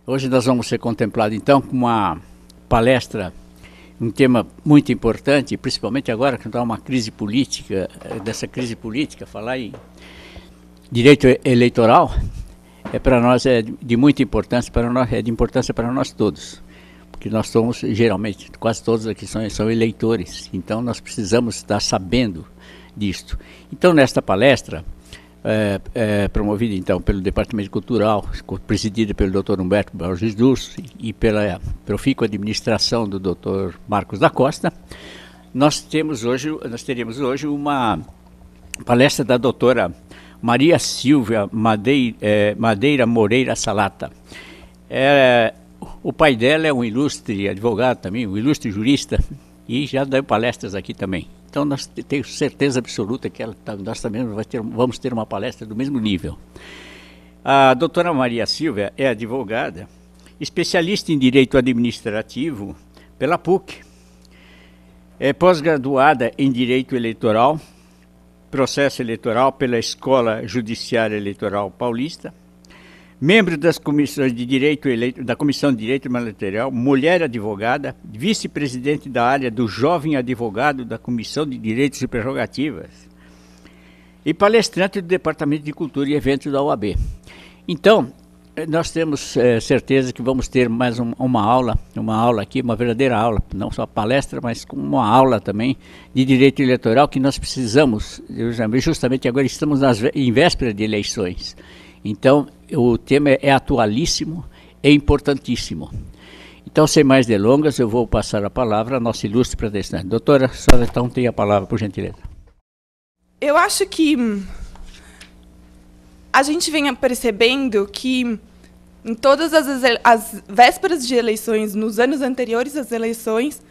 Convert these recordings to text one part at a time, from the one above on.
Hoje nós vamos ser contemplados, então, com uma palestra, um tema muito importante, principalmente agora que está uma crise política, dessa crise política, falar em direito eleitoral, para nós é de muita importância, é de importância para nós todos, porque nós somos, geralmente, quase todos aqui são eleitores, então nós precisamos estar sabendo disto. Então, nesta palestra, promovida então pelo Departamento Cultural, presidida pelo Dr. Humberto Borges Durso e pela profícua administração do Dr. Marcos da Costa, nós teríamos hoje uma palestra da doutora Maria Silvia Madeira Moreira Salata. O pai dela é um ilustre advogado também, um ilustre jurista, e já deu palestras aqui também. Então, nós temos certeza absoluta que nós também vamos ter uma palestra do mesmo nível. A doutora Maria Silvia é advogada, especialista em Direito Administrativo pela PUC, é pós-graduada em Direito Eleitoral, Processo Eleitoral pela Escola Judiciária Eleitoral Paulista, membro das comissões de da Comissão de Direito Material, mulher advogada, vice-presidente da área do Jovem Advogado da Comissão de Direitos e Prerrogativas e palestrante do Departamento de Cultura e Eventos da OAB. Então, nós temos certeza que vamos ter mais uma aula aqui, uma verdadeira aula, não só palestra, mas com uma aula também de direito eleitoral que nós precisamos, justamente agora estamos em véspera de eleições. Então, o tema é atualíssimo, é importantíssimo. Então, sem mais delongas, eu vou passar a palavra à nossa ilustre palestrante. Doutora, a senhora então tem a palavra, por gentileza. Eu acho que a gente vem percebendo que em todas as vésperas de eleições, nos anos anteriores às eleições,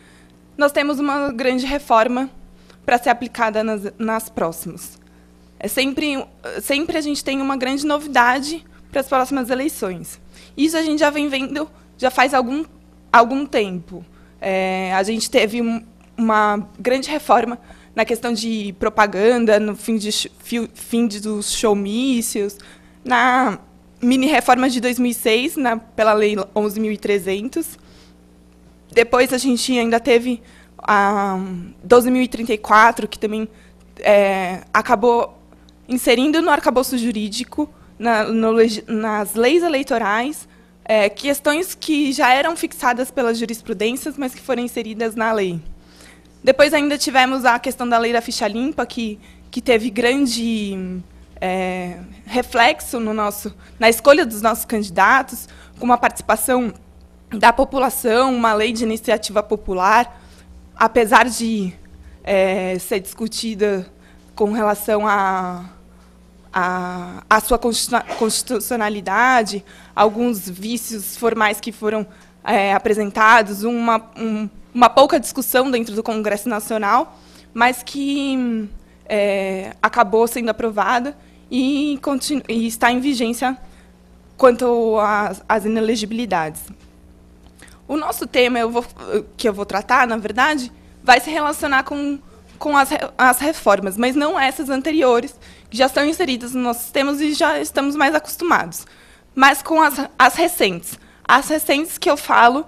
nós temos uma grande reforma para ser aplicada nas próximas. Sempre a gente tem uma grande novidade para as próximas eleições. Isso a gente já vem vendo já faz algum tempo. A gente teve uma grande reforma na questão de propaganda, no fim dos showmícios, na mini-reforma de 2006, pela Lei 11.300. Depois a gente ainda teve a 12.034, que também acabou inserindo no arcabouço jurídico, nas leis eleitorais, questões que já eram fixadas pelas jurisprudências, mas que foram inseridas na lei. Depois ainda tivemos a questão da lei da ficha limpa, que teve grande reflexo na escolha dos nossos candidatos, com uma participação da população, uma lei de iniciativa popular, apesar de ser discutida com relação a sua constitucionalidade, alguns vícios formais que foram apresentados, uma pouca discussão dentro do Congresso Nacional, mas que acabou sendo aprovada e está em vigência quanto às inelegibilidades. O nosso tema, que eu vou tratar, na verdade, vai se relacionar com as reformas, mas não essas anteriores, que já estão inseridas nos nossos sistemas e já estamos mais acostumados, mas com as recentes. As recentes que eu falo,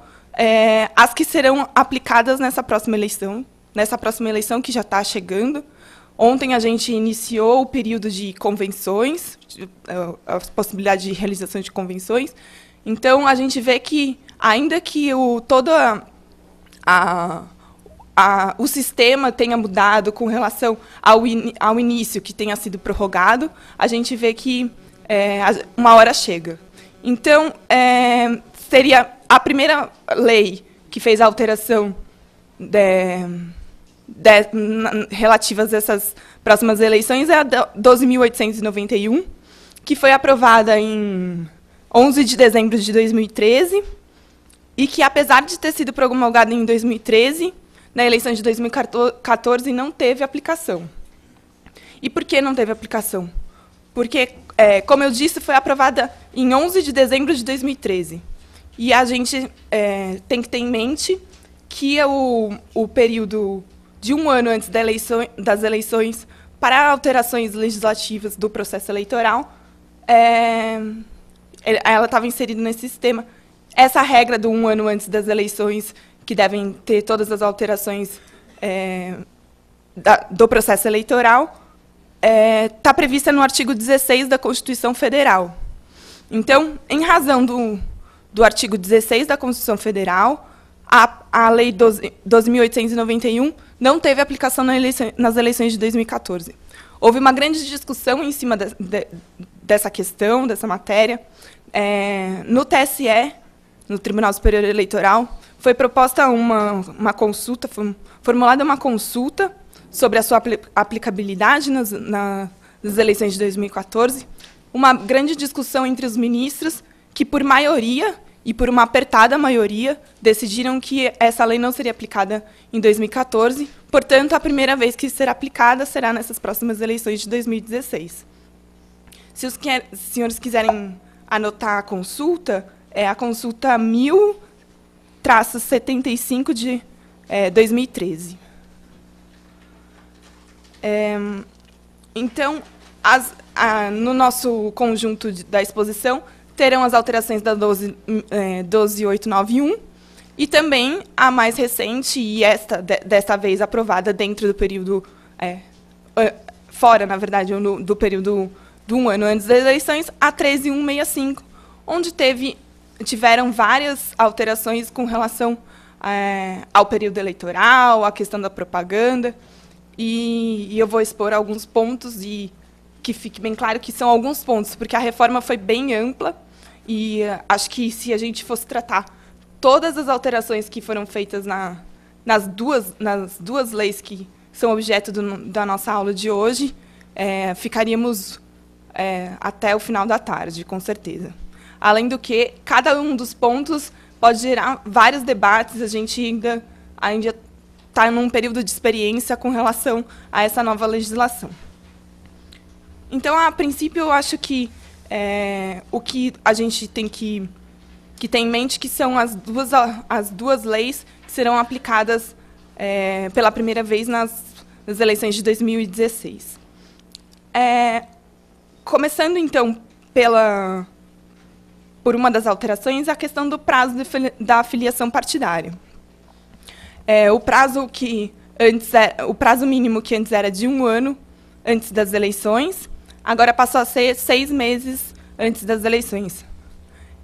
as que serão aplicadas nessa próxima eleição que já está chegando. Ontem a gente iniciou o período de convenções, a possibilidade de realização de convenções. Então, a gente vê que, ainda que todo o sistema tenha mudado com relação ao início, que tenha sido prorrogado, a gente vê que uma hora chega. Então, seria a primeira lei que fez a alteração relativas a essas próximas eleições é a 12.891, que foi aprovada em 11 de dezembro de 2013, e que, apesar de ter sido promulgada em 2013, na eleição de 2014 não teve aplicação. E por que não teve aplicação? Porque, como eu disse, foi aprovada em 11 de dezembro de 2013. E a gente tem que ter em mente que o período de um ano antes das eleições para alterações legislativas do processo eleitoral, ela estava inserida nesse sistema. essa regra do 1 ano antes das eleições, que devem ter todas as alterações do processo eleitoral, está prevista no artigo 16 da Constituição Federal. Então, em razão do artigo 16 da Constituição Federal, a Lei 12.891 não teve aplicação nas eleições de 2014. Houve uma grande discussão em cima dessa questão, dessa matéria. No TSE, no Tribunal Superior Eleitoral, foi proposta uma consulta, foi formulada uma consulta sobre a sua aplicabilidade nas eleições de 2014, uma grande discussão entre os ministros, que, por maioria, e por uma apertada maioria, decidiram que essa lei não seria aplicada em 2014, portanto, a primeira vez que será aplicada será nessas próximas eleições de 2016. Se os senhores quiserem anotar a consulta, é a consulta 1000-75 de 2013. Então, no nosso conjunto da exposição, terão as alterações da 12.891 e também a mais recente, e desta vez aprovada dentro do período, fora, na verdade, do período de 1 ano antes das eleições, a 13.165, onde tiveram várias alterações com relação ao período eleitoral, à questão da propaganda, e eu vou expor alguns pontos, e que fique bem claro que são alguns pontos, porque a reforma foi bem ampla, e acho que, se a gente fosse tratar todas as alterações que foram feitas nas duas leis que são objeto da nossa aula de hoje, ficaríamos até o final da tarde, com certeza. Além do que, cada um dos pontos pode gerar vários debates, a gente ainda está num período de experiência com relação a essa nova legislação. Então, a princípio, eu acho que o que a gente tem que ter em mente que são as duas leis que serão aplicadas pela primeira vez nas eleições de 2016. Começando, então, por uma das alterações, a questão do prazo da filiação partidária. O prazo mínimo que antes era de 1 ano antes das eleições, agora passou a ser 6 meses antes das eleições.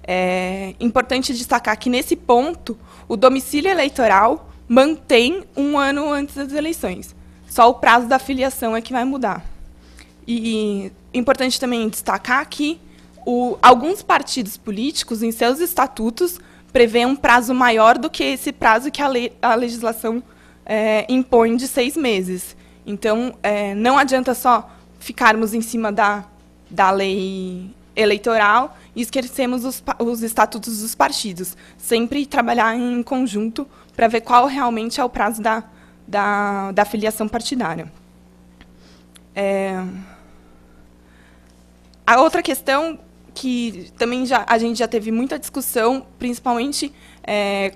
É importante destacar que, nesse ponto, o domicílio eleitoral mantém 1 ano antes das eleições. Só o prazo da filiação é que vai mudar. E é importante também destacar que alguns partidos políticos, em seus estatutos, prevêem um prazo maior do que esse prazo que a legislação impõe de 6 meses. Então, não adianta só ficarmos em cima da lei eleitoral e esquecemos os estatutos dos partidos. Sempre trabalhar em conjunto para ver qual realmente é o prazo da filiação partidária. A outra questão que também a gente já teve muita discussão, principalmente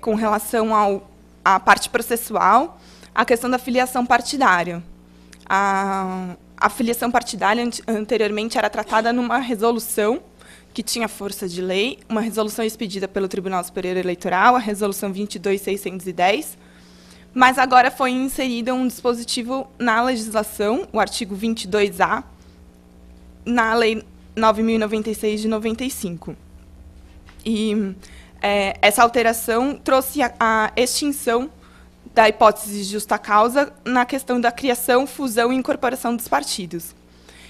com relação à parte processual, a questão da filiação partidária. A filiação partidária, anteriormente, era tratada numa resolução que tinha força de lei, uma resolução expedida pelo Tribunal Superior Eleitoral, a Resolução 22.610, mas agora foi inserido um dispositivo na legislação, o artigo 22A, na Lei 9.096 de 95. E essa alteração trouxe a extinção da hipótese de justa causa na questão da criação, fusão e incorporação dos partidos.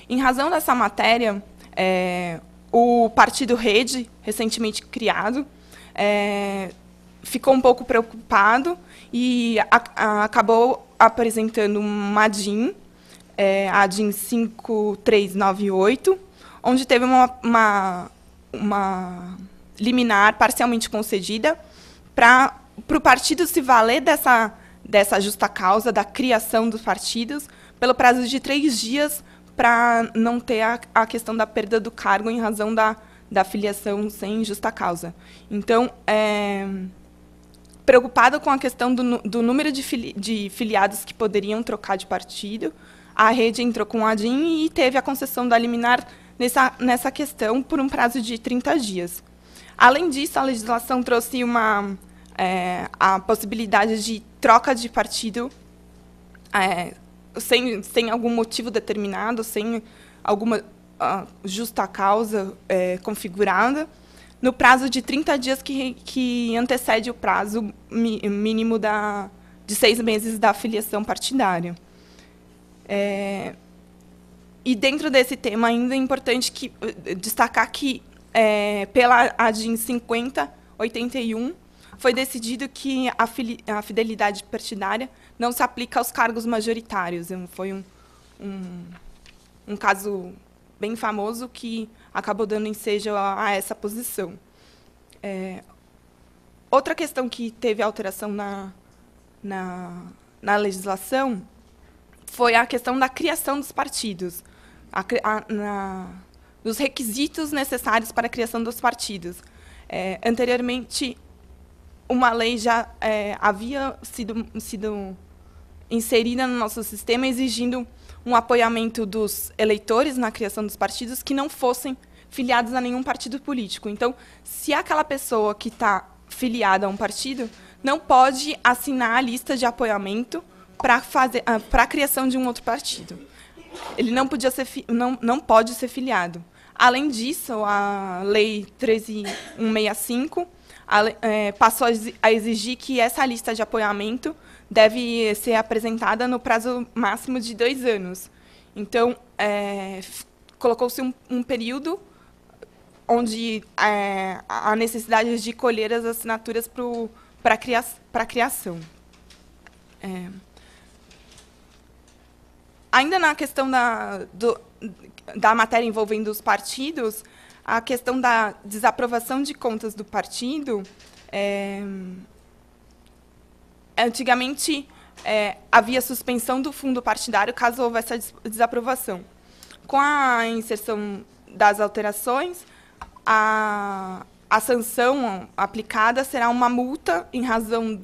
Em razão dessa matéria, o Partido Rede, recentemente criado, ficou um pouco preocupado e acabou apresentando uma ADIM, a ADIM 5398, onde teve uma liminar parcialmente concedida para o partido se valer dessa justa causa, da criação dos partidos, pelo prazo de 3 dias, para não ter a questão da perda do cargo em razão da filiação sem justa causa. Então, preocupado com a questão do número de filiados que poderiam trocar de partido, a rede entrou com a ADIM e teve a concessão da liminar nessa questão por um prazo de 30 dias. Além disso, a legislação trouxe a possibilidade de troca de partido sem algum motivo determinado, sem alguma justa causa configurada, no prazo de 30 dias que antecede o prazo mínimo de 6 meses da filiação partidária. E, dentro desse tema, ainda é importante destacar que, pela ADIM 5081, foi decidido que a fidelidade partidária não se aplica aos cargos majoritários. Foi um caso bem famoso que acabou dando ensejo a essa posição. Outra questão que teve alteração na legislação foi a questão da criação dos partidos, dos requisitos necessários para a criação dos partidos. Anteriormente, uma lei já havia sido inserida no nosso sistema, exigindo um apoiamento dos eleitores na criação dos partidos que não fossem filiados a nenhum partido político. Então, se aquela pessoa que está filiada a um partido não pode assinar a lista de apoiamento para a criação de um outro partido. Ele não pode ser filiado. Além disso, a Lei 13.165 passou a exigir que essa lista de apoiamento deve ser apresentada no prazo máximo de 2 anos. Então, colocou-se um período onde há necessidade de colher as assinaturas para a criação. Ainda na questão da matéria envolvendo os partidos, a questão da desaprovação de contas do partido, antigamente havia suspensão do fundo partidário caso houvesse a desaprovação. Com a inserção das alterações, a sanção aplicada será uma multa em razão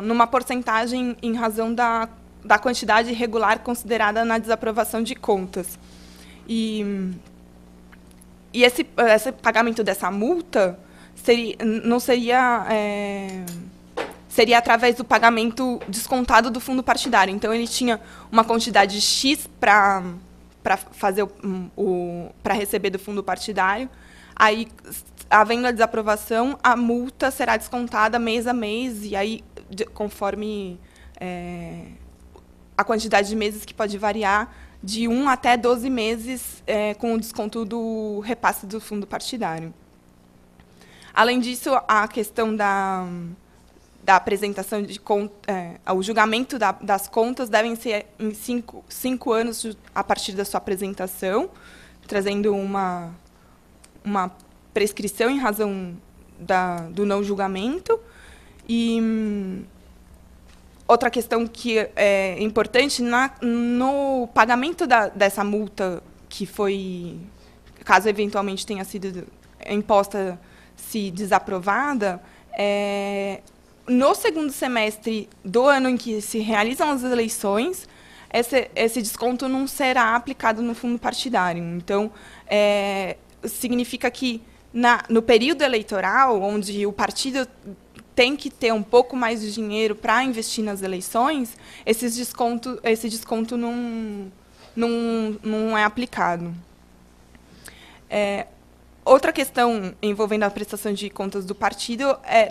numa porcentagem em razão da quantidade irregular considerada na desaprovação de contas. E esse pagamento dessa multa seria através do pagamento descontado do fundo partidário. Então, ele tinha uma quantidade X para receber do fundo partidário. Aí, havendo a desaprovação, a multa será descontada mês a mês, e aí, conforme a quantidade de meses, que pode variar de 1 até 12 meses, com o desconto do repasse do fundo partidário. Além disso, a questão da apresentação de o julgamento das contas devem ser em 5 anos a partir da sua apresentação, trazendo uma prescrição em razão do não julgamento. E outra questão que é importante, no pagamento dessa multa, que foi, caso eventualmente tenha sido imposta, se desaprovada, no segundo semestre do ano em que se realizam as eleições, esse desconto não será aplicado no fundo partidário. Então, significa que, no período eleitoral, onde o partido tem que ter um pouco mais de dinheiro para investir nas eleições, esse desconto não é aplicado. Outra questão envolvendo a prestação de contas do partido é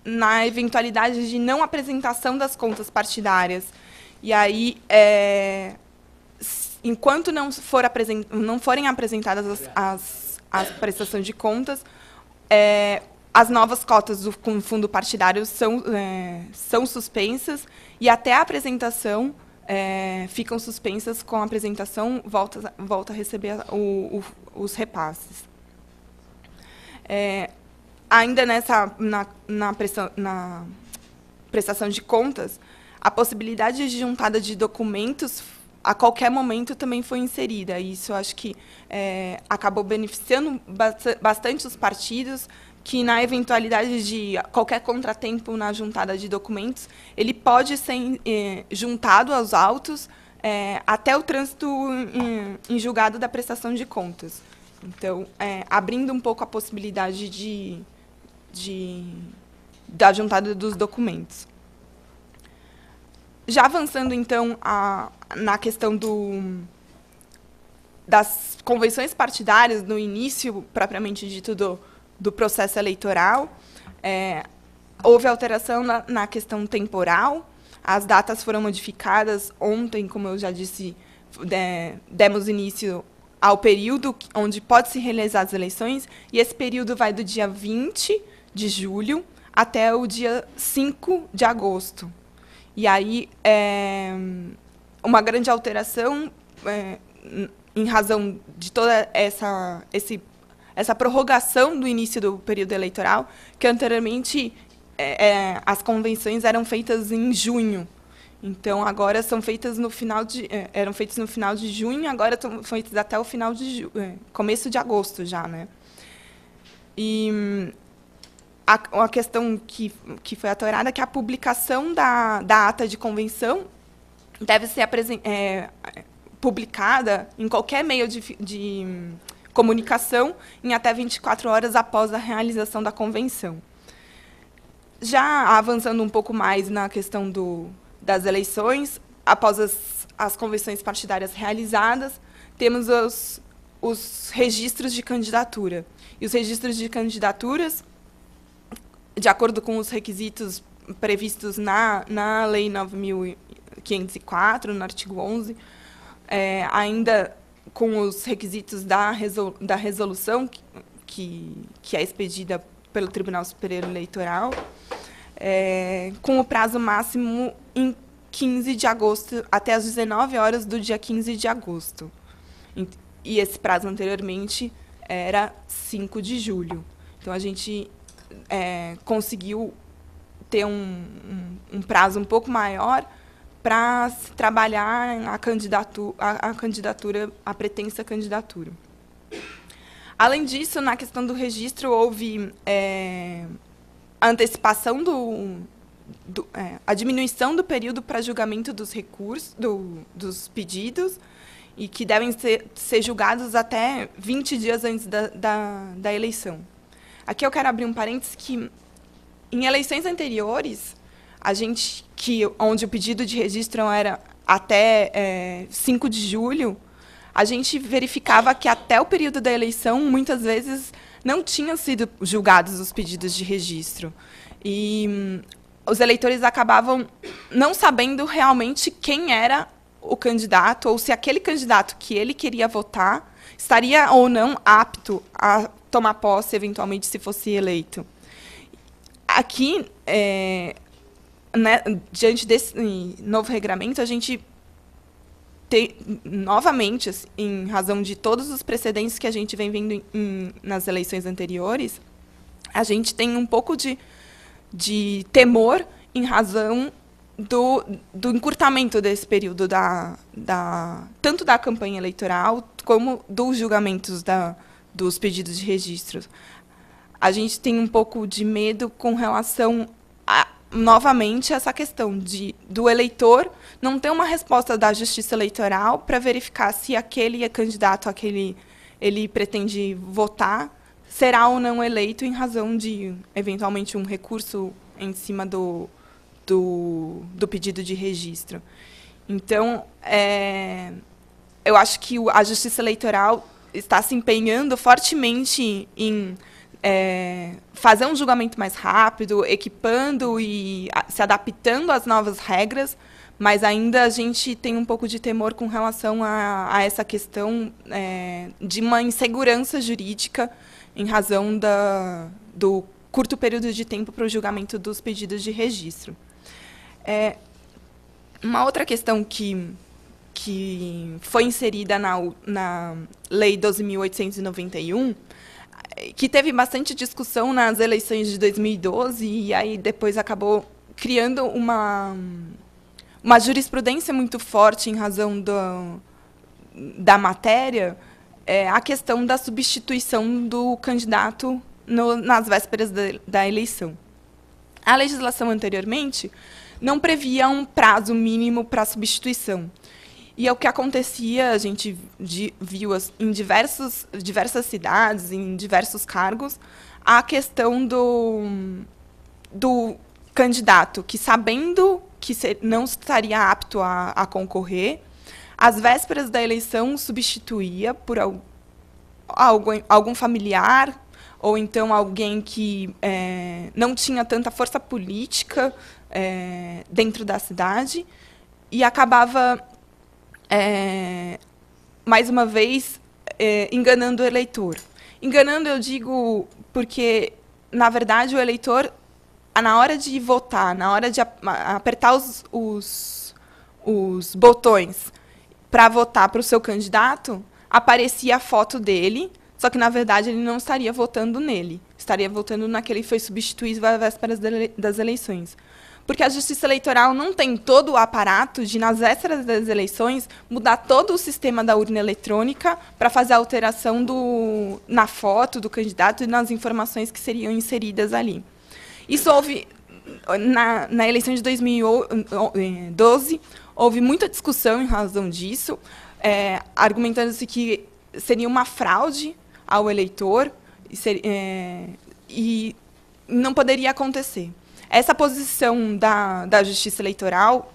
na eventualidade de não apresentação das contas partidárias. E aí, enquanto não forem apresentadas as prestações de contas, as novas cotas do fundo partidário são suspensas, e até a apresentação ficam suspensas. Com a apresentação, volta a receber os repasses. Ainda na prestação de contas, a possibilidade de juntada de documentos a qualquer momento também foi inserida. Isso, eu acho que acabou beneficiando bastante os partidos, que, na eventualidade de qualquer contratempo na juntada de documentos, ele pode ser juntado aos autos até o trânsito em julgado da prestação de contas. Então, abrindo um pouco a possibilidade da juntada dos documentos. Já avançando, então, na questão das convenções partidárias, no início, propriamente dito, do processo eleitoral, houve alteração na questão temporal. As datas foram modificadas. Ontem, como eu já disse, demos início ao período onde pode-se realizar as eleições, e esse período vai do dia 20 de julho até o dia 5 de agosto. E aí, uma grande alteração, em razão de toda essa prorrogação do início do período eleitoral, que anteriormente as convenções eram feitas em junho. Então, agora são feitas eram feitas no final de junho, agora estão feitas até o final começo de agosto já, né? E a questão que foi atorada é que a publicação da ata de convenção deve ser publicada em qualquer meio de comunicação em até 24 horas após a realização da convenção. Já avançando um pouco mais na questão das eleições, após as convenções partidárias realizadas, temos os registros de candidatura. E os registros de candidaturas, de acordo com os requisitos previstos na Lei 9.504, no artigo 11, ainda com os requisitos da resolução que é expedida pelo Tribunal Superior Eleitoral, com o prazo máximo em 15 de agosto, até às 19 horas do dia 15 de agosto. E esse prazo anteriormente era 5 de julho. Então, a gente conseguiu ter um prazo um pouco maior para se trabalhar a candidatura, a pretensa candidatura. Além disso, na questão do registro, houve a antecipação a diminuição do período para julgamento dos recursos, dos pedidos, e que devem ser julgados até 20 dias antes da eleição. Aqui eu quero abrir um parênteses que, em eleições anteriores, onde o pedido de registro era até 5 de julho, a gente verificava que até o período da eleição, muitas vezes, não tinham sido julgados os pedidos de registro. E os eleitores acabavam não sabendo realmente quem era o candidato, ou se aquele candidato que ele queria votar estaria ou não apto a tomar posse, eventualmente, se fosse eleito. Aqui, diante desse novo regramento, a gente tem, novamente, assim, em razão de todos os precedentes que a gente vem vendo nas eleições anteriores, a gente tem um pouco de temor em razão do encurtamento desse período, tanto da campanha eleitoral como dos julgamentos dos pedidos de registro. A gente tem um pouco de medo com relação novamente, essa questão do eleitor não ter uma resposta da Justiça Eleitoral para verificar se aquele candidato a que ele pretende votar será ou não eleito em razão de, eventualmente, um recurso em cima do pedido de registro. Então, eu acho que a Justiça Eleitoral está se empenhando fortemente em fazer um julgamento mais rápido, equipando e se adaptando às novas regras, mas ainda a gente tem um pouco de temor com relação a essa questão de uma insegurança jurídica em razão do curto período de tempo para o julgamento dos pedidos de registro. Uma outra questão que foi inserida na Lei 12.891, que teve bastante discussão nas eleições de 2012, e aí depois acabou criando uma jurisprudência muito forte em razão da matéria, a questão da substituição do candidato nas vésperas da eleição. A legislação anteriormente não previa um prazo mínimo para a substituição. E é o que acontecia, a gente viu em diversas cidades, em diversos cargos, a questão do candidato que, sabendo que não estaria apto a concorrer, às vésperas da eleição substituía por algum familiar, ou então alguém que não tinha tanta força política dentro da cidade, e acabava, mais uma vez, enganando o eleitor. Enganando, eu digo, porque, na verdade, o eleitor, na hora de votar, na hora de apertar os botões para votar para o seu candidato, aparecia a foto dele, só que, na verdade, ele não estaria votando nele. Estaria votando naquele que foi substituído às vésperas das eleições. Porque a Justiça Eleitoral não tem todo o aparato de, nas vésperas das eleições, mudar todo o sistema da urna eletrônica para fazer a alteração na foto do candidato e nas informações que seriam inseridas ali. Isso houve, na eleição de 2012, houve muita discussão em razão disso, argumentando-se que seria uma fraude ao eleitor e não poderia acontecer. Essa posição da Justiça Eleitoral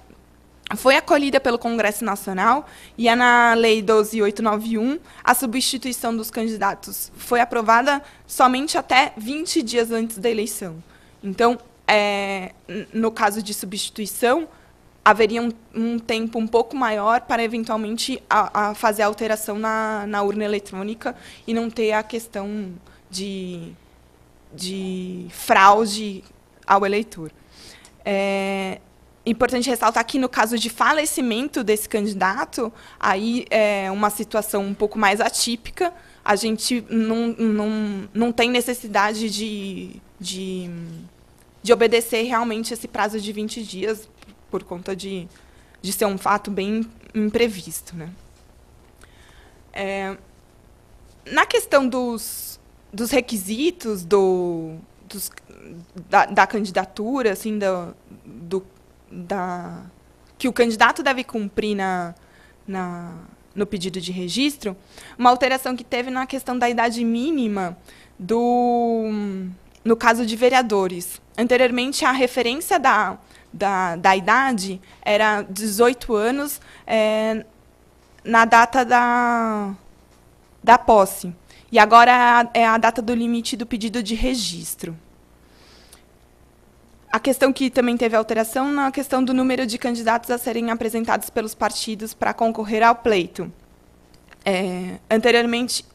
foi acolhida pelo Congresso Nacional e na Lei 12.891, a substituição dos candidatos foi aprovada somente até 20 dias antes da eleição. Então, no caso de substituição, haveria um tempo um pouco maior para, eventualmente, a fazer a alteração na urna eletrônica e não ter a questão de fraude ao eleitor. É importante ressaltar que, no caso de falecimento desse candidato, aí é uma situação um pouco mais atípica. A gente não tem necessidade de obedecer realmente esse prazo de 20 dias, por conta de ser um fato bem imprevisto, né? Na questão dos requisitos da candidatura, assim, que o candidato deve cumprir no pedido de registro, uma alteração que teve na questão da idade mínima no caso de vereadores. Anteriormente, a referência da idade era 18 anos na data da posse. E agora é a data do limite do pedido de registro. A questão que também teve alteração na questão do número de candidatos a serem apresentados pelos partidos para concorrer ao pleito. Anteriormente,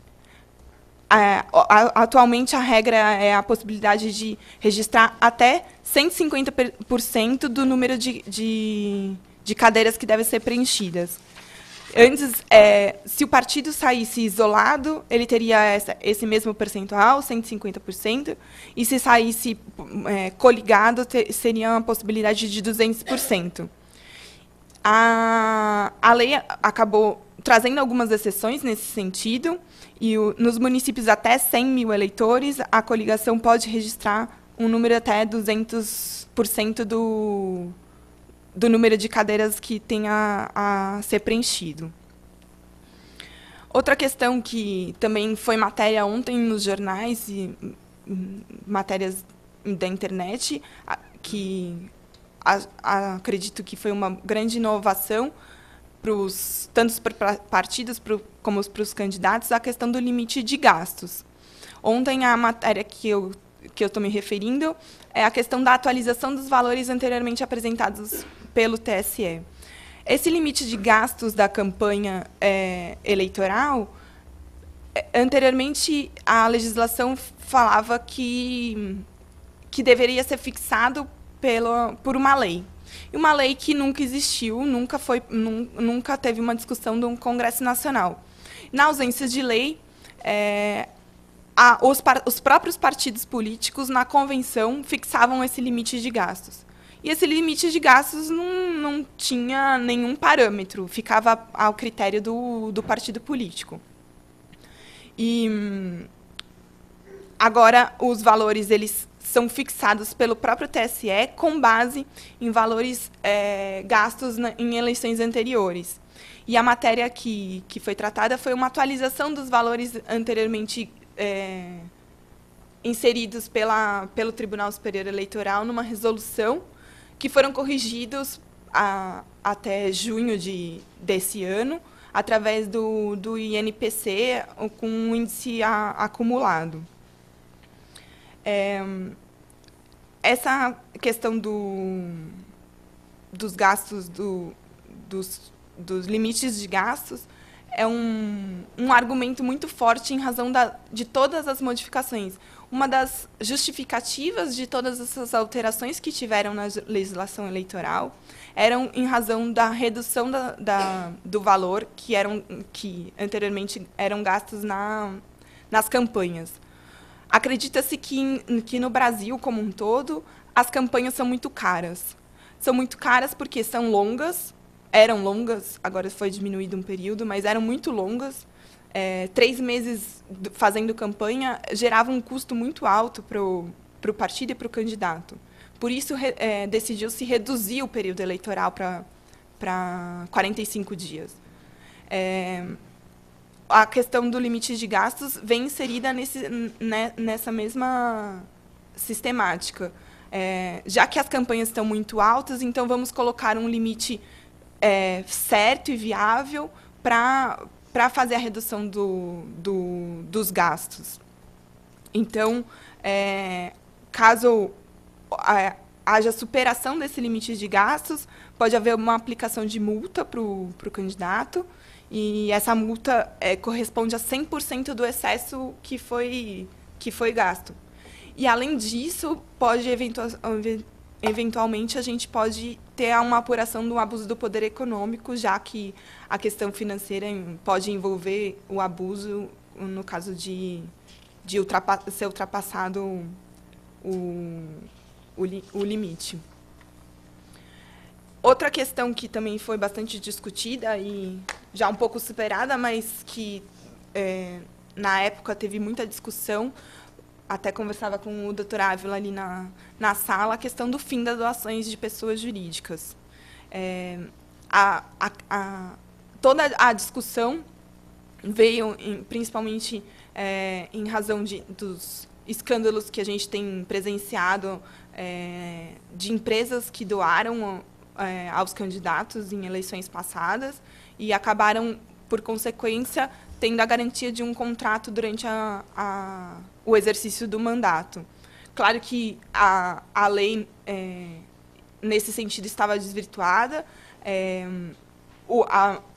atualmente, a regra é a possibilidade de registrar até 150% do número de cadeiras que devem ser preenchidas. Antes, se o partido saísse isolado, ele teria esse mesmo percentual, 150%, e se saísse coligado, seria uma possibilidade de 200%. A lei acabou trazendo algumas exceções nesse sentido, e nos municípios até 100 mil eleitores, a coligação pode registrar um número até 200% do número de cadeiras que tenha a ser preenchido. Outra questão que também foi matéria ontem nos jornais e matérias da internet, que acredito que foi uma grande inovação, tanto para os partidos como para os candidatos, a questão do limite de gastos. Ontem, a matéria que eu estou me referindo é a questão da atualização dos valores anteriormente apresentados pelo TSE. Esse limite de gastos da campanha eleitoral, anteriormente, a legislação falava que deveria ser fixado por uma lei. E uma lei que nunca existiu, nunca teve uma discussão de um Congresso Nacional. Na ausência de lei, os próprios partidos políticos, na convenção, fixavam esse limite de gastos. E esse limite de gastos não tinha nenhum parâmetro, ficava ao critério do partido político. E agora os valores eles são fixados pelo próprio TSE com base em valores gastos em eleições anteriores. E a matéria que foi tratada foi uma atualização dos valores anteriormente inseridos pelo Tribunal Superior Eleitoral numa resolução, que foram corrigidos até junho desse ano, através do INPC, com um índice acumulado. Essa questão dos gastos, dos limites de gastos, é um argumento muito forte em razão de todas as modificações. Uma das justificativas de todas essas alterações que tiveram na legislação eleitoral eram em razão da redução do valor que anteriormente eram gastos nas campanhas. Acredita-se que no Brasil, como um todo, as campanhas são muito caras. São muito caras porque são longas, eram longas, agora foi diminuído um período, mas eram muito longas. 3 meses fazendo campanha gerava um custo muito alto para o partido e para o candidato. Por isso, decidiu-se reduzir o período eleitoral para 45 dias. A questão do limite de gastos vem inserida nessa mesma sistemática. Já que as campanhas estão muito altas, então vamos colocar um limite certo e viável para fazer a redução dos gastos. Então, caso haja superação desse limite de gastos, pode haver uma aplicação de multa para o candidato, e essa multa corresponde a 100% do excesso que foi gasto. E, além disso, pode eventualmente a gente pode ter uma apuração do abuso do poder econômico, já que a questão financeira pode envolver o abuso no caso de ser ultrapassado o limite. Outra questão que também foi bastante discutida e já um pouco superada, mas que na época teve muita discussão, até conversava com o doutor Ávila ali na sala, a questão do fim das doações de pessoas jurídicas. Toda a discussão veio principalmente em razão dos escândalos que a gente tem presenciado de empresas que doaram aos candidatos em eleições passadas e acabaram, por consequência, tendo a garantia de um contrato durante o exercício do mandato. Claro que a lei, nesse sentido, estava desvirtuada.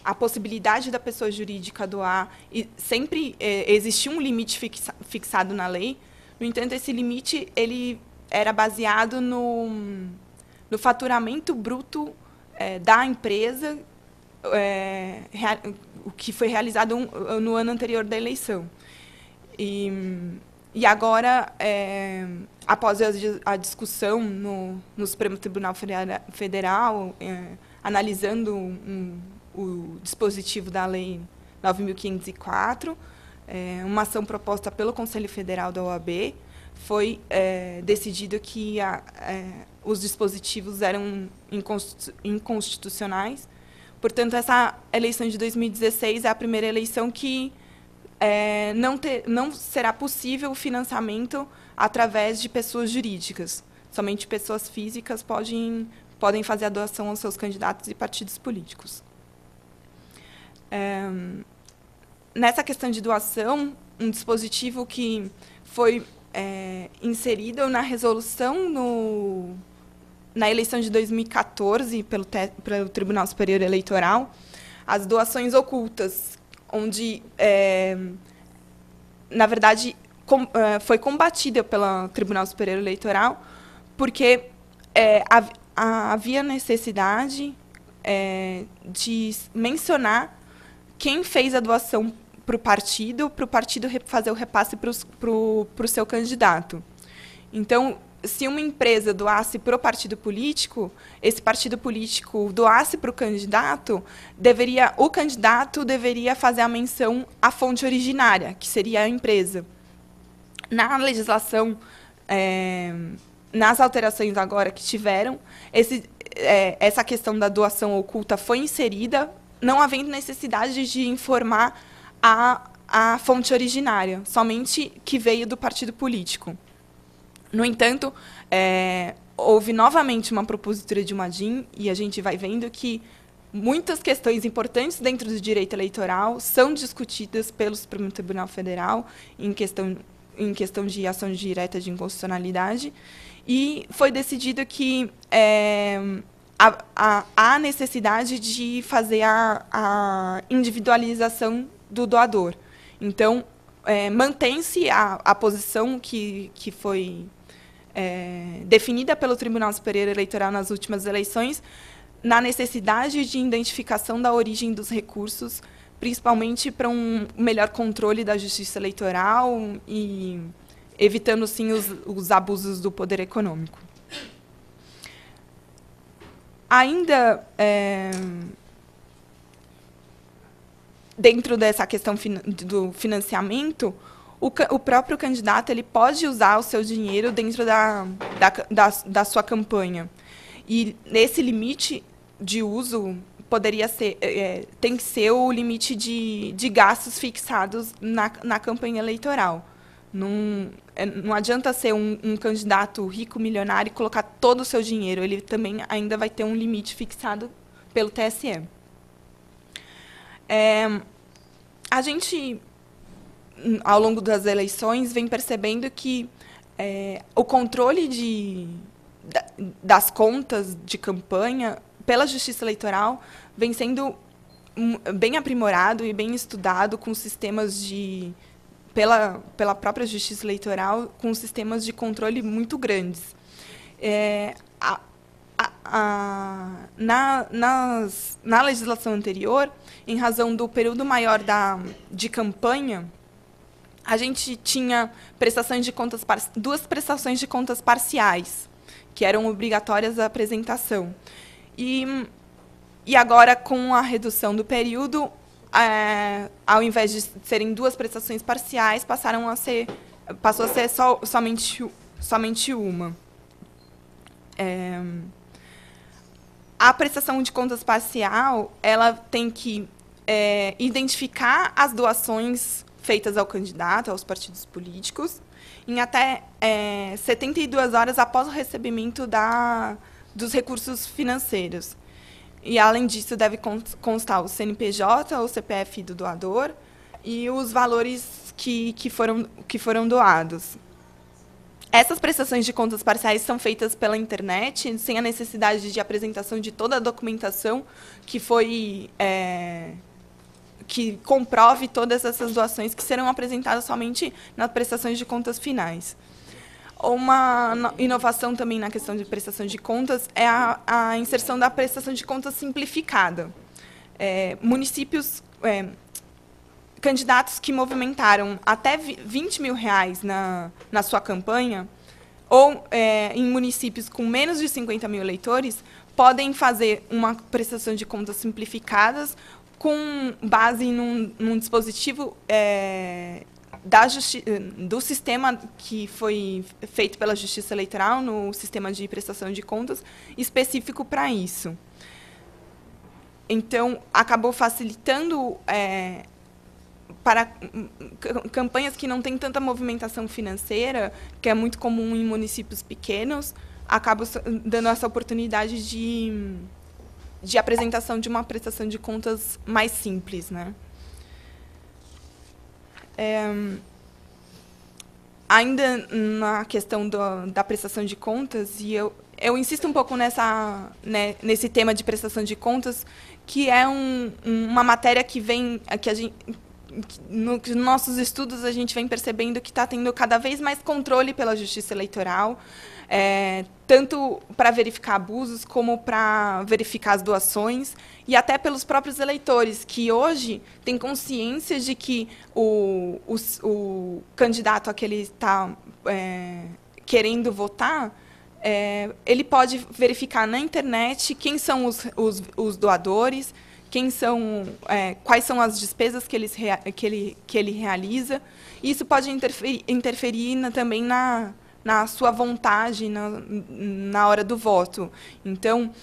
A possibilidade da pessoa jurídica doar, e sempre existia um limite fixado na lei. No entanto, esse limite ele era baseado no faturamento bruto da empresa, o que foi realizado no ano anterior da eleição. E agora, após a discussão no Supremo Tribunal Federal, analisando o dispositivo da Lei 9.504, uma ação proposta pelo Conselho Federal da OAB, foi decidido que os dispositivos eram inconstitucionais. Portanto, essa eleição de 2016 é a primeira eleição que não será possível o financiamento através de pessoas jurídicas. Somente pessoas físicas podem fazer a doação aos seus candidatos e partidos políticos. Nessa questão de doação, um dispositivo que foi inserido na resolução na eleição de 2014 pelo Tribunal Superior Eleitoral, as doações ocultas, onde, na verdade, foi combatida pelo Tribunal Superior Eleitoral, porque havia necessidade de mencionar quem fez a doação para o partido fazer o repasse para o seu candidato. Então, se uma empresa doasse para o partido político, esse partido político doasse para o candidato, o candidato deveria fazer a menção à fonte originária, que seria a empresa. Na legislação, nas alterações agora que tiveram, essa questão da doação oculta foi inserida não havendo necessidade de informar a fonte originária, somente que veio do partido político. No entanto, houve novamente uma propositura de uma DIN, e a gente vai vendo que muitas questões importantes dentro do direito eleitoral são discutidas pelo Supremo Tribunal Federal em questão de ação direta de inconstitucionalidade, e foi decidido que há necessidade de fazer a individualização do doador. Então, mantém-se a posição que foi definida pelo Tribunal Superior Eleitoral nas últimas eleições, na necessidade de identificação da origem dos recursos, principalmente para um melhor controle da justiça eleitoral e evitando, sim, os abusos do poder econômico. Ainda dentro dessa questão do financiamento, o próprio candidato ele pode usar o seu dinheiro dentro da sua campanha. E esse limite de uso poderia ser, tem que ser o limite de gastos fixados na campanha eleitoral. Não adianta ser um candidato rico, milionário, e colocar todo o seu dinheiro. Ele também ainda vai ter um limite fixado pelo TSE. A gente, ao longo das eleições, vem percebendo que o controle das contas de campanha pela Justiça Eleitoral vem sendo bem aprimorado e bem estudado com sistemas pela própria Justiça Eleitoral, com sistemas de controle muito grandes. Na legislação anterior, em razão do período maior de campanha, a gente tinha duas prestações de contas parciais, que eram obrigatórias à apresentação. E agora, com a redução do período, ao invés de serem duas prestações parciais, passou a ser somente uma. A prestação de contas parcial, ela tem que identificar as doações feitas ao candidato, aos partidos políticos, em até 72 horas após o recebimento dos recursos financeiros. E, além disso, deve constar o CNPJ, o CPF do doador e os valores que foram doados. Essas prestações de contas parciais são feitas pela internet, sem a necessidade de apresentação de toda a documentação que comprove todas essas doações, que serão apresentadas somente nas prestações de contas finais. Uma inovação também na questão de prestação de contas é a inserção da prestação de contas simplificada. Candidatos que movimentaram até R$20 mil na sua campanha, ou em municípios com menos de 50 mil eleitores, podem fazer uma prestação de contas simplificadas com base num dispositivo do sistema que foi feito pela Justiça Eleitoral, no sistema de prestação de contas, específico para isso. Então, acabou facilitando para campanhas que não têm tanta movimentação financeira, que é muito comum em municípios pequenos, acaba dando essa oportunidade de apresentação de uma prestação de contas mais simples, né? Ainda na questão da prestação de contas, e eu insisto um pouco nesse tema de prestação de contas, que é uma matéria que nos nossos estudos a gente vem percebendo que está tendo cada vez mais controle pela Justiça Eleitoral, tanto para verificar abusos, como para verificar as doações, e até pelos próprios eleitores, que hoje têm consciência de que o candidato a que ele está querendo votar, ele pode verificar na internet quem são os doadores, quais são as despesas que ele realiza. Isso pode interferir também na sua vontade na hora do voto. Então,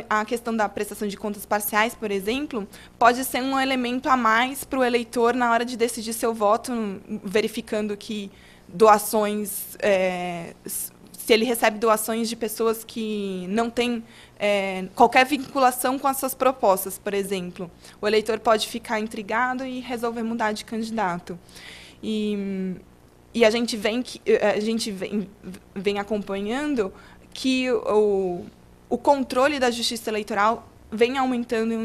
a questão da prestação de contas parciais, por exemplo, pode ser um elemento a mais para o eleitor na hora de decidir seu voto, verificando que doações, se ele recebe doações de pessoas que não têm qualquer vinculação com as suas propostas, por exemplo. O eleitor pode ficar intrigado e resolver mudar de candidato. E a gente vem acompanhando que o controle da justiça eleitoral vem aumentando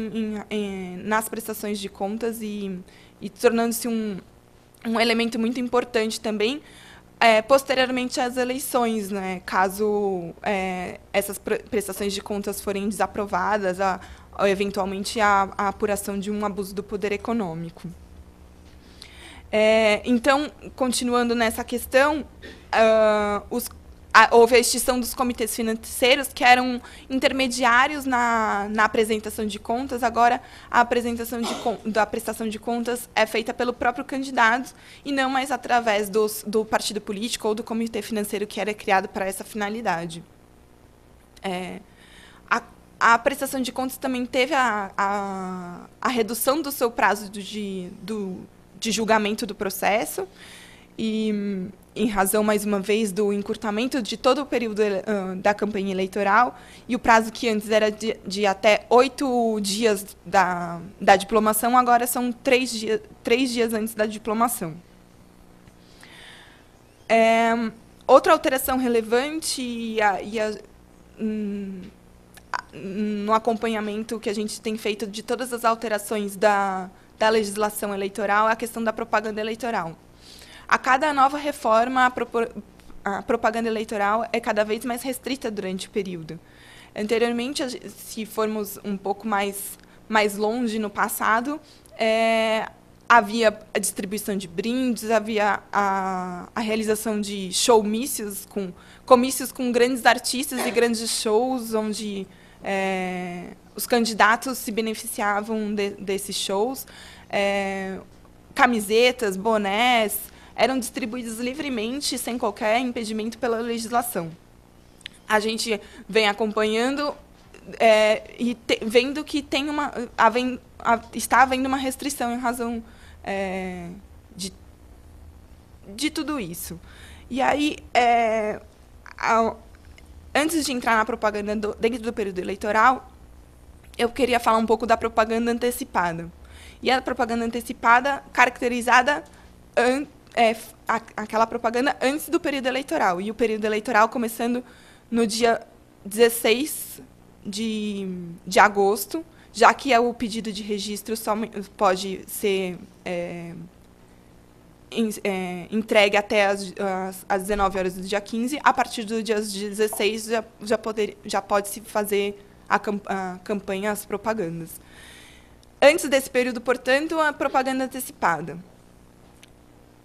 nas prestações de contas e tornando-se um elemento muito importante também posteriormente às eleições, né? Caso essas prestações de contas forem desaprovadas, ou eventualmente a apuração de um abuso do poder econômico. Então, continuando nessa questão, houve a extinção dos comitês financeiros, que eram intermediários na apresentação de contas. Agora, a apresentação da prestação de contas é feita pelo próprio candidato e não mais através do partido político ou do comitê financeiro que era criado para essa finalidade. A prestação de contas também teve a redução do seu prazo de julgamento do processo, e em razão, mais uma vez, do encurtamento de todo o período da campanha eleitoral, e o prazo que antes era de até 8 dias da diplomação, agora são 3 dias antes da diplomação. Outra alteração relevante no acompanhamento que a gente tem feito de todas as alterações da legislação eleitoral é a questão da propaganda eleitoral. A cada nova reforma, a propaganda eleitoral é cada vez mais restrita durante o período. Anteriormente, se formos um pouco mais longe no passado, havia a distribuição de brindes, havia a realização de showmícios, comícios com grandes artistas e grandes shows, onde os candidatos se beneficiavam desses shows. Camisetas, bonés, eram distribuídos livremente, sem qualquer impedimento pela legislação. A gente vem acompanhando e vendo que está havendo uma restrição em razão de tudo isso. E aí, antes de entrar na propaganda dentro do período eleitoral, eu queria falar um pouco da propaganda antecipada. E a propaganda antecipada, caracterizada aquela propaganda antes do período eleitoral. E o período eleitoral começando no dia 16 de agosto, já que o pedido de registro só pode ser entregue até às 19 horas do dia 15. A partir do dia 16 já pode-se fazer a campanha, as propagandas. Antes desse período, portanto, a propaganda antecipada.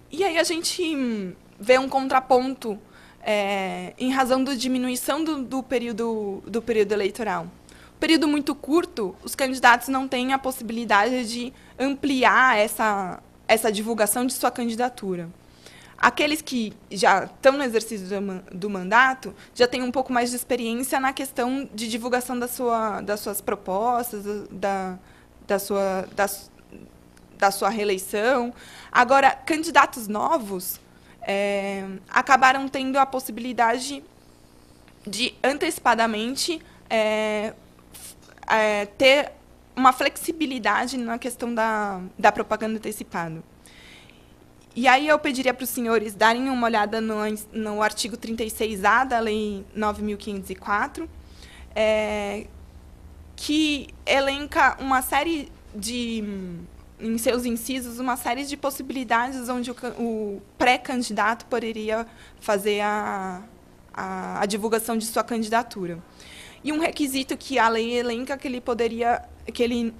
E aí a gente vê um contraponto em razão da diminuição do período eleitoral. Período muito curto, os candidatos não têm a possibilidade de ampliar essa divulgação de sua candidatura. Aqueles que já estão no exercício do mandato já têm um pouco mais de experiência na questão de divulgação das suas propostas, da sua reeleição. Agora, candidatos novos acabaram tendo a possibilidade de, antecipadamente, ter uma flexibilidade na questão da propaganda antecipada. E aí eu pediria para os senhores darem uma olhada no artigo 36A da Lei 9.504, que elenca uma série em seus incisos, uma série de possibilidades onde o pré-candidato poderia fazer a divulgação de sua candidatura. E um requisito que a lei elenca que ele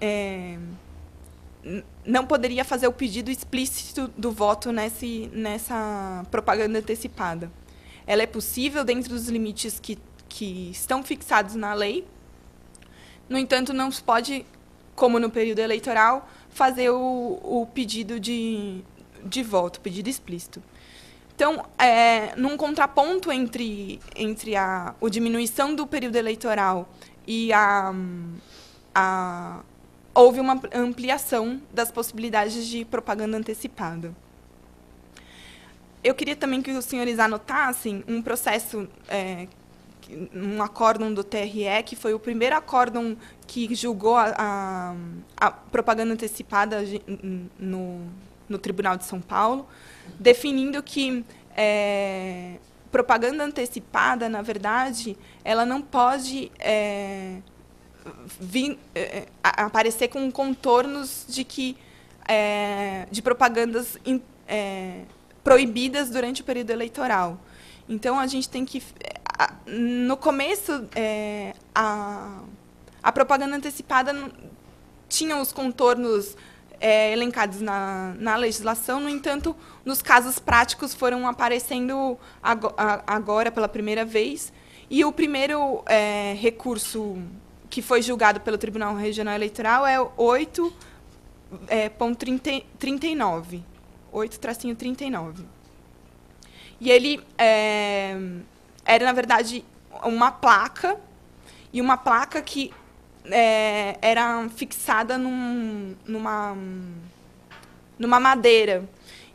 não poderia fazer o pedido explícito do voto nessa propaganda antecipada. Ela é possível dentro dos limites que estão fixados na lei. No entanto, não se pode, como no período eleitoral, fazer o pedido de voto, pedido explícito. Então, num contraponto entre a diminuição do período eleitoral e houve uma ampliação das possibilidades de propaganda antecipada. Eu queria também que os senhores anotassem um processo, um acórdão do TRE, que foi o primeiro acórdão que julgou a propaganda antecipada no Tribunal de São Paulo, definindo que propaganda antecipada, na verdade, ela não pode aparecer com contornos de propagandas proibidas durante o período eleitoral. Então, a gente tem que... No começo, a propaganda antecipada tinha os contornos elencados na legislação, no entanto, nos casos práticos foram aparecendo agora pela primeira vez, e o primeiro recurso que foi julgado pelo Tribunal Regional Eleitoral é o 8.39. 8-39. E ele era, na verdade, uma placa, e uma placa que era fixada numa madeira.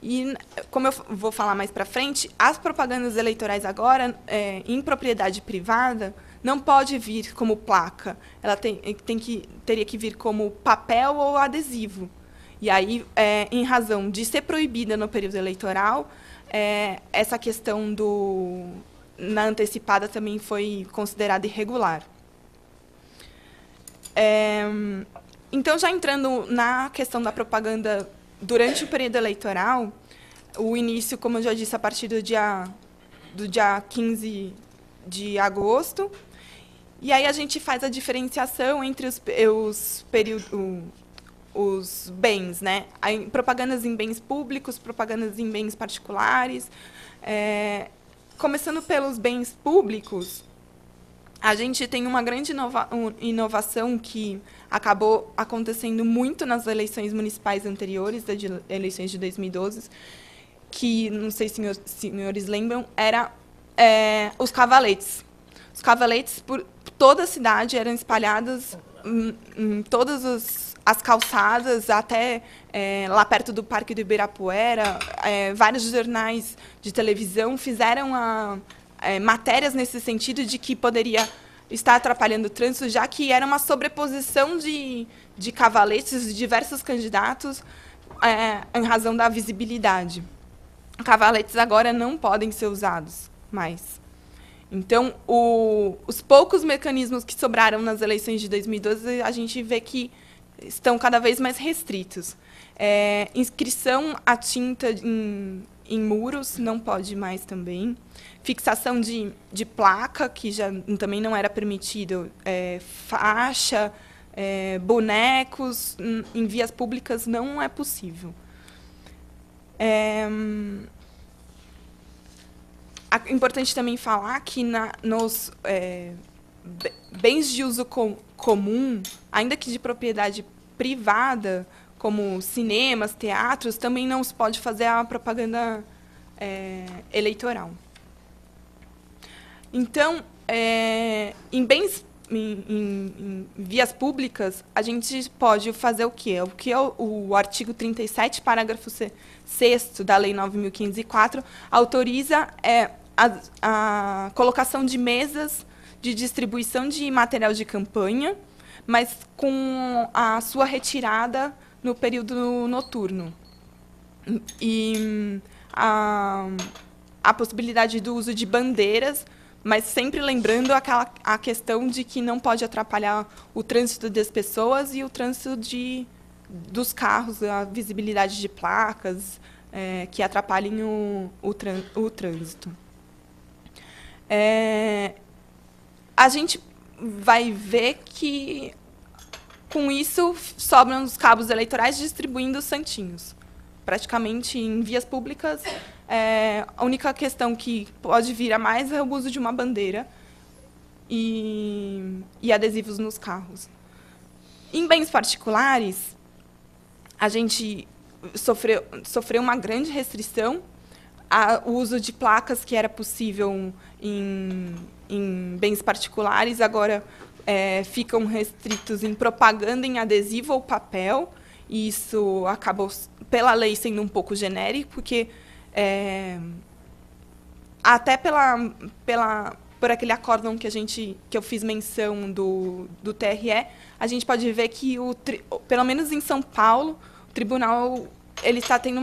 E, como eu vou falar mais para frente, as propagandas eleitorais agora, em propriedade privada, não pode vir como placa. Ela teria que vir como papel ou adesivo. E aí, em razão de ser proibida no período eleitoral, essa questão na antecipada também foi considerada irregular. Então, já entrando na questão da propaganda durante o período eleitoral, o início, como eu já disse, a partir do dia 15 de agosto, e aí a gente faz a diferenciação entre os bens, né? Propagandas em bens públicos, propagandas em bens particulares. Começando pelos bens públicos, a gente tem uma grande inovação que acabou acontecendo muito nas eleições municipais anteriores, das eleições de 2012, que, não sei se os senhores lembram, era os cavaletes. Os cavaletes, por toda a cidade, eram espalhados em todas as calçadas, até lá perto do Parque do Ibirapuera. Vários jornais de televisão fizeram matérias nesse sentido de que poderia estar atrapalhando o trânsito, já que era uma sobreposição de cavaletes de diversos candidatos em razão da visibilidade. Cavaletes agora não podem ser usados mais. Então, os poucos mecanismos que sobraram nas eleições de 2012, a gente vê que estão cada vez mais restritos. Inscrição à tinta em muros não pode mais também. Fixação de placa, que já também não era permitido. Faixa, bonecos, em vias públicas não é possível. É importante também falar que nos bens de uso comum, ainda que de propriedade privada, como cinemas, teatros, também não se pode fazer a propaganda eleitoral. Então, em vias públicas, a gente pode fazer o quê? O que o artigo 37, parágrafo 6º da Lei 9.504, autoriza a colocação de mesas de distribuição de material de campanha, mas com a sua retirada no período noturno. E a possibilidade do uso de bandeiras, mas sempre lembrando a questão de que não pode atrapalhar o trânsito das pessoas e o trânsito dos carros, a visibilidade de placas, que atrapalhem o trânsito. A gente vai ver que, com isso, sobram os cabos eleitorais distribuindo os santinhos. Praticamente, em vias públicas, a única questão que pode vir a mais é o uso de uma bandeira e adesivos nos carros. Em bens particulares, a gente sofreu uma grande restrição o uso de placas que era possível em bens particulares, agora ficam restritos em propaganda em adesivo ou papel. E isso acabou, pela lei, sendo um pouco genérico, porque até por aquele acórdão que eu fiz menção do TRE, a gente pode ver que, pelo menos em São Paulo, o tribunal ele está tendo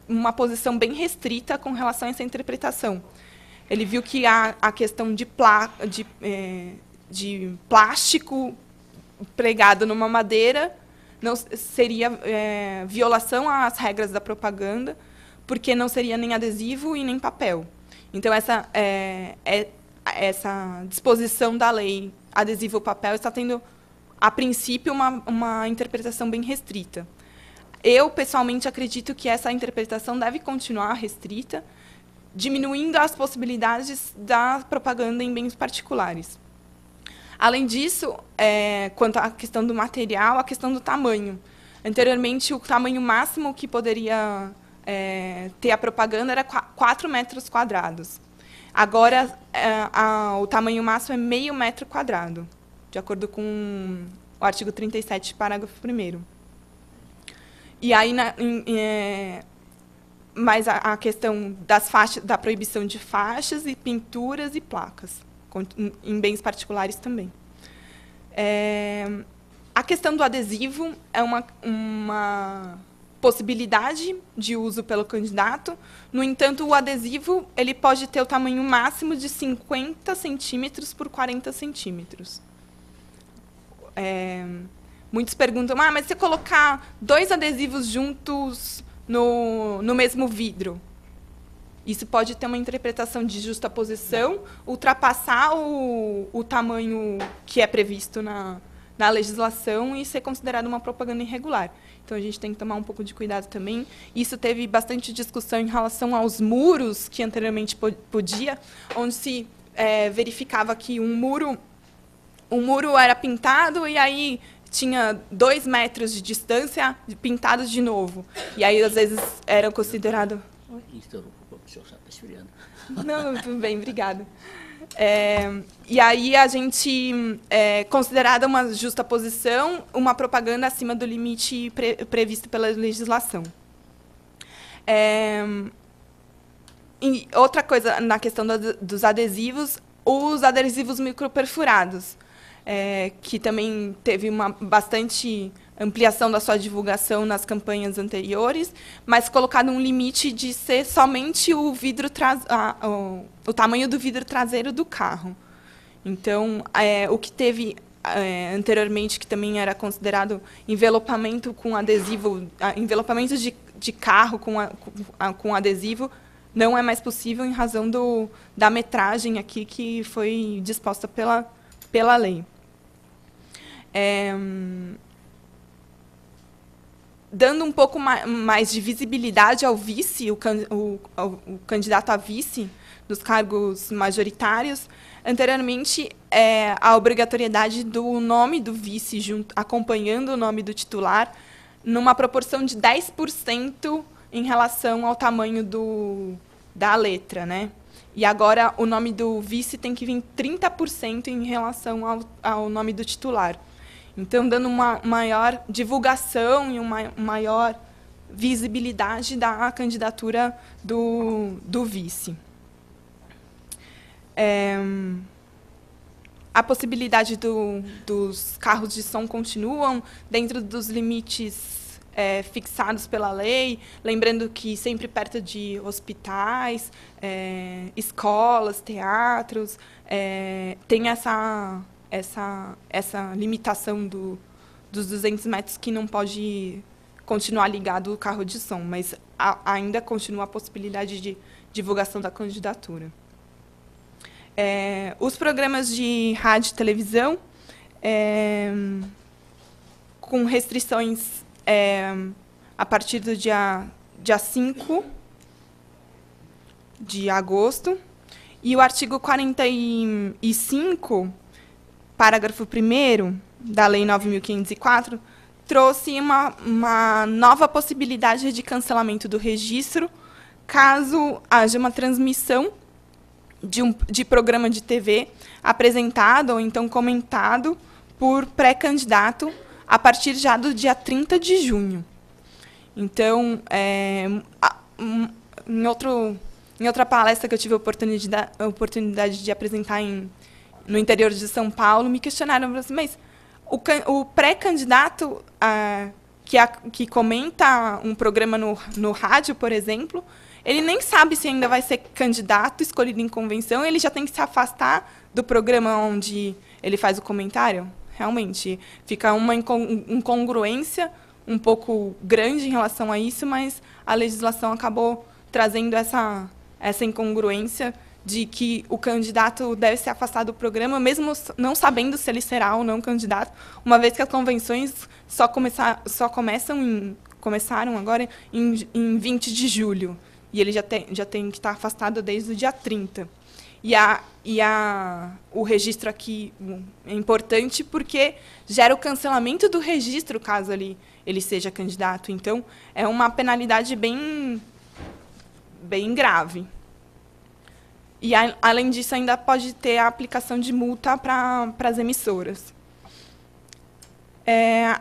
uma posição bem restrita com relação a essa interpretação. Ele viu que a questão de plástico pregado numa madeira não seria violação às regras da propaganda, porque não seria nem adesivo e nem papel. Então, essa disposição da lei adesivo ou papel está tendo, a princípio, uma interpretação bem restrita. Eu, pessoalmente, acredito que essa interpretação deve continuar restrita, diminuindo as possibilidades da propaganda em bens particulares. Além disso, quanto à questão do material, a questão do tamanho. Anteriormente, o tamanho máximo que poderia ter a propaganda era 4 metros quadrados. Agora, o tamanho máximo é meio metro quadrado, de acordo com o artigo 37, parágrafo 1º. E aí, mais a questão da proibição de faixas e pinturas e placas, em bens particulares também. A questão do adesivo é uma possibilidade de uso pelo candidato. No entanto, o adesivo ele pode ter o tamanho máximo de 50 centímetros por 40 centímetros. Muitos perguntam, mas se eu colocar 2 adesivos juntos no mesmo vidro, isso pode ter uma interpretação de justaposição, ultrapassar o tamanho que é previsto na legislação e ser considerado uma propaganda irregular. Então, a gente tem que tomar um pouco de cuidado também. Isso teve bastante discussão em relação aos muros, que anteriormente podia, onde se verificava que um muro era pintado e aí tinha 2 metros de distância pintados de novo. E aí, às vezes, era considerado... Não, tudo bem, obrigada. E aí a gente considerada uma justaposição, uma propaganda acima do limite previsto pela legislação. E outra coisa na questão dos adesivos, os adesivos microperfurados, que também teve bastante ampliação da sua divulgação nas campanhas anteriores, mas colocado um limite de ser somente o vidro o tamanho do vidro traseiro do carro. Então, o que teve anteriormente, que também era considerado envelopamento com adesivo, envelopamento de carro com adesivo, não é mais possível em razão da metragem aqui que foi disposta pela lei. Dando um pouco mais de visibilidade ao vice, o candidato a vice dos cargos majoritários, anteriormente, a obrigatoriedade do nome do vice acompanhando o nome do titular, numa proporção de 10% em relação ao tamanho da letra, né? E agora o nome do vice tem que vir 30% em relação ao nome do titular. Então, dando uma maior divulgação e uma maior visibilidade da candidatura do vice. A possibilidade dos carros de som continuam dentro dos limites fixados pela lei, lembrando que sempre perto de hospitais, escolas, teatros, tem essa limitação dos 200 metros que não pode continuar ligado o carro de som, mas ainda continua a possibilidade de divulgação da candidatura. Os programas de rádio e televisão, com restrições a partir do dia 5 de agosto, e o artigo 45, parágrafo 1º da Lei 9.504, trouxe uma nova possibilidade de cancelamento do registro, caso haja uma transmissão de programa de TV apresentado ou então comentado por pré-candidato a partir já do dia 30 de junho. Então, em outra palestra que eu tive a oportunidade de apresentar no interior de São Paulo, me questionaram assim, mas o pré-candidato que comenta um programa no rádio, por exemplo, ele nem sabe se ainda vai ser candidato escolhido em convenção, ele já tem que se afastar do programa onde ele faz o comentário? Realmente, fica uma incongruência um pouco grande em relação a isso, mas a legislação acabou trazendo essa incongruência de que o candidato deve se afastar do programa, mesmo não sabendo se ele será ou não candidato, uma vez que as convenções começaram agora em 20 de julho. E ele já tem que estar afastado desde o dia 30. O registro aqui é importante porque gera o cancelamento do registro caso ele seja candidato. Então, é uma penalidade bem grave. E, além disso, ainda pode ter a aplicação de multa para as emissoras.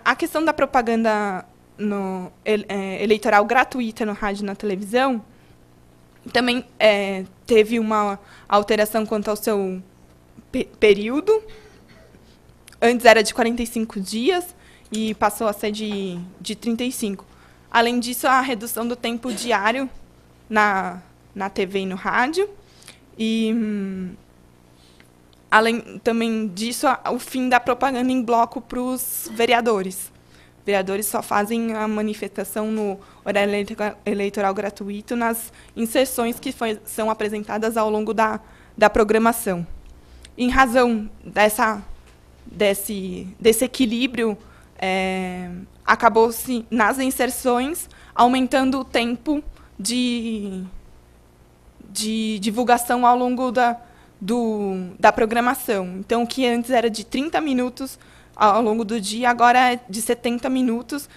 A questão da propaganda eleitoral gratuita no rádio e na televisão também teve uma alteração quanto ao seu período. Antes era de 45 dias e passou a ser de 35. Além disso, a redução do tempo diário na TV e no rádio. E, além também disso, o fim da propaganda em bloco para os vereadores. Vereadores só fazem a manifestação no horário eleitoral gratuito nas inserções que são apresentadas ao longo da programação. Em razão desse equilíbrio, acabou-se, nas inserções, aumentando o tempo de divulgação ao longo da programação. Então, o que antes era de 30 minutos ao longo do dia, agora é de 70 minutos,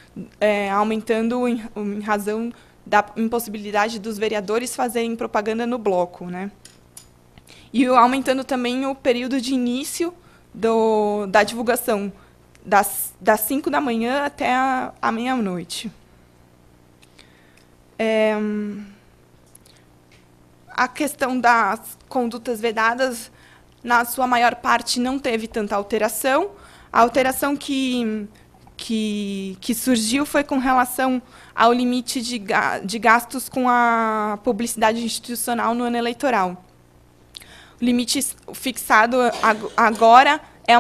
aumentando em razão da impossibilidade dos vereadores fazerem propaganda no bloco, né? E aumentando também o período de início da divulgação, das 5 da manhã até a meia-noite. A questão das condutas vedadas, na sua maior parte, não teve tanta alteração. A alteração que surgiu foi com relação ao limite de gastos com a publicidade institucional no ano eleitoral. O limite fixado agora é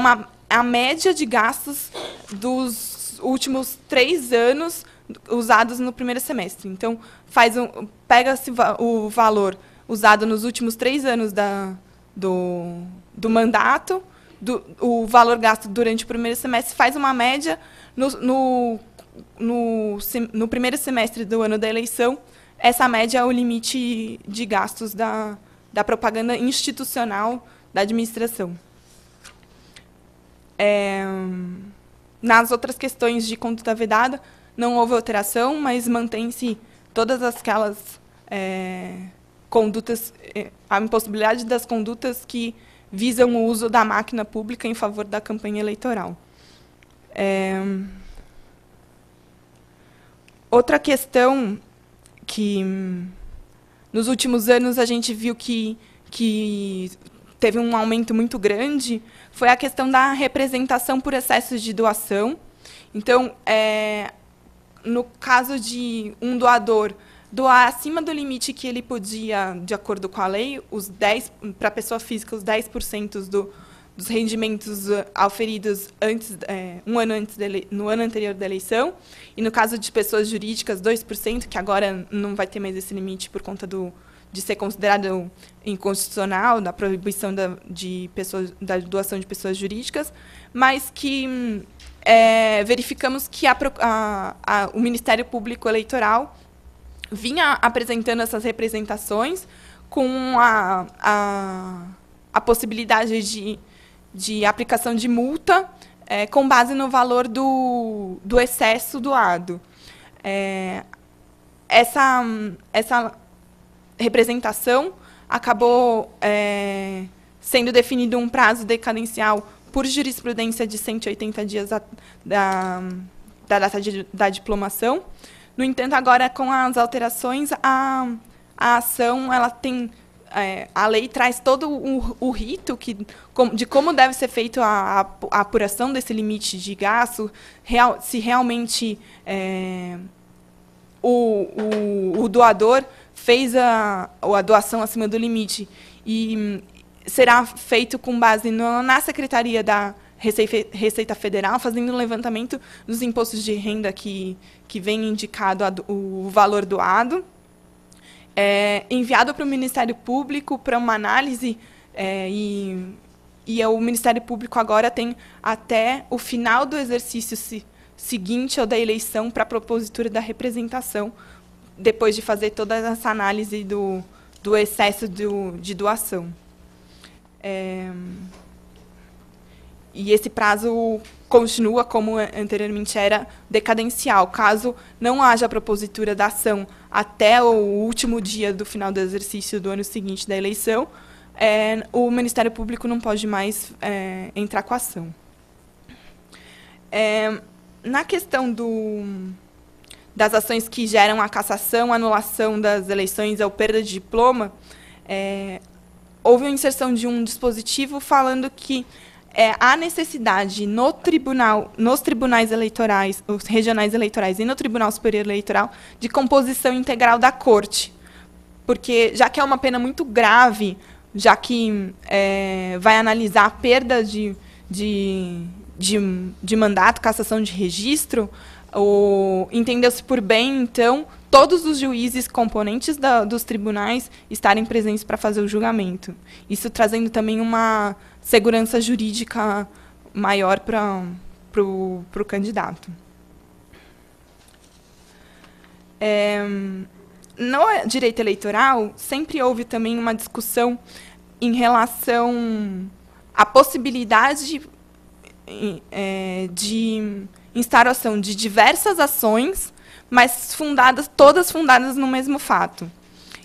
a média de gastos dos últimos 3 anos usados no primeiro semestre. Então, pega-se o valor usado nos últimos 3 anos do mandato, o valor gasto durante o primeiro semestre, faz uma média no primeiro semestre do ano da eleição. Essa média é o limite de gastos da propaganda institucional da administração. Nas outras questões de conduta vedada, não houve alteração, mas mantém-se todas aquelas condutas, a impossibilidade das condutas que visam o uso da máquina pública em favor da campanha eleitoral. Outra questão que, nos últimos anos, a gente viu que teve um aumento muito grande foi a questão da representação por excessos de doação. Então, no caso de um doador doar acima do limite que ele podia, de acordo com a lei, para a pessoa física, os 10% dos rendimentos auferidos no ano anterior da eleição, e no caso de pessoas jurídicas, 2%, que agora não vai ter mais esse limite por conta de ser considerado inconstitucional, da proibição da doação de pessoas jurídicas, mas que verificamos que o Ministério Público Eleitoral vinha apresentando essas representações com a possibilidade de aplicação de multa com base no valor do excesso doado. Essa representação, acabou sendo definido um prazo decadencial por jurisprudência de 180 dias da data da diplomação. No entanto, agora, com as alterações, a ação ela tem... a lei traz todo o rito de como deve ser feita a apuração desse limite de gasto, se realmente o doador fez a doação acima do limite. E será feito com base na Secretaria da Receita Federal, fazendo um levantamento dos impostos de renda que vem indicado o valor doado, enviado para o Ministério Público para uma análise, e o Ministério Público agora tem até o final do exercício seguinte ao da eleição para a propositura da representação, depois de fazer toda essa análise do excesso de doação. E esse prazo continua, como anteriormente era, decadencial. Caso não haja propositura da ação até o último dia do final do exercício do ano seguinte da eleição, o Ministério Público não pode mais entrar com a ação. Na questão das ações que geram a cassação, anulação das eleições ou perda de diploma, houve uma inserção de um dispositivo falando que há necessidade nos tribunais eleitorais, os regionais eleitorais e no Tribunal Superior Eleitoral, de composição integral da corte. Porque, já que é uma pena muito grave, já que vai analisar a perda de mandato, cassação de registro, entendeu-se por bem, então, todos os juízes componentes dos tribunais estarem presentes para fazer o julgamento. Isso trazendo também uma segurança jurídica maior para o candidato. No direito eleitoral, sempre houve também uma discussão em relação à possibilidade de instauração de diversas ações, mas todas fundadas no mesmo fato.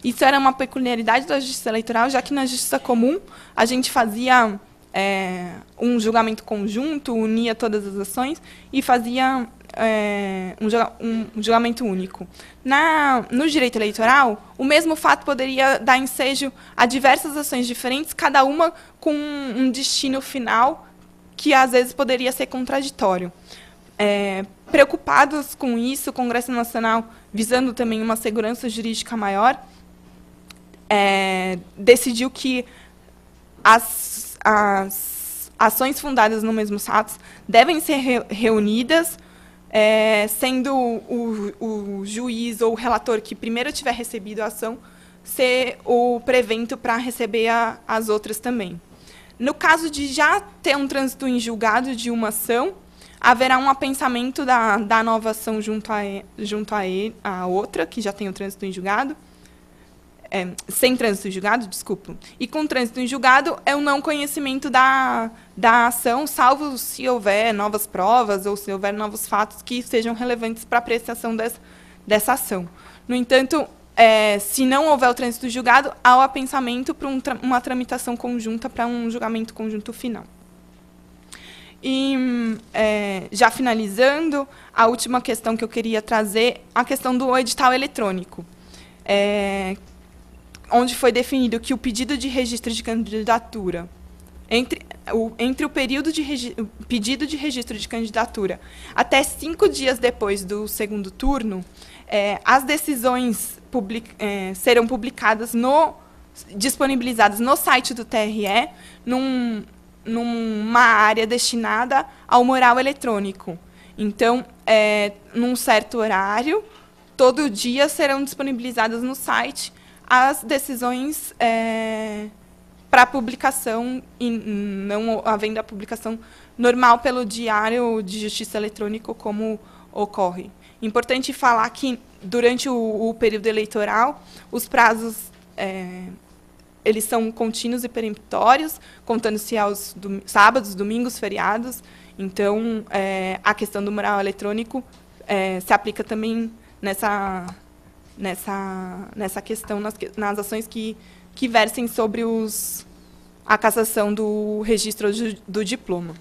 Isso era uma peculiaridade da justiça eleitoral, já que na justiça comum a gente fazia um julgamento conjunto, unia todas as ações e fazia um julgamento único. No direito eleitoral, o mesmo fato poderia dar ensejo a diversas ações diferentes, cada uma com um destino final que, às vezes, poderia ser contraditório. Preocupados com isso, o Congresso Nacional, visando também uma segurança jurídica maior, decidiu que as ações fundadas no mesmo fatos devem ser reunidas, sendo o juiz ou o relator que primeiro tiver recebido a ação ser o prevento para receber as outras também. No caso de já ter um trânsito em julgado de uma ação, haverá um apensamento da nova ação junto à outra, que já tem o trânsito em julgado, sem trânsito em julgado, desculpa. E com trânsito em julgado é o não conhecimento da ação, salvo se houver novas provas ou se houver novos fatos que sejam relevantes para a apreciação dessa ação. No entanto, se não houver o trânsito em julgado, há o apensamento para uma tramitação conjunta para um julgamento conjunto final. E, já finalizando, a última questão que eu queria trazer, a questão do edital eletrônico, onde foi definido que o pedido de registro de candidatura, entre o período de pedido de registro de candidatura até 5 dias depois do segundo turno, as decisões serão publicadas, disponibilizadas no site do TRE, numa área destinada ao mural eletrônico. Então, num certo horário, todo dia serão disponibilizadas no site as decisões para publicação, e não havendo a publicação normal pelo Diário de Justiça Eletrônico, como ocorre. Importante falar que, durante o período eleitoral, os prazos eles são contínuos e peremptórios, contando-se aos sábados, domingos, feriados. Então, a questão do mural eletrônico se aplica também nessa questão, nas ações que versem sobre a cassação do registro do diploma.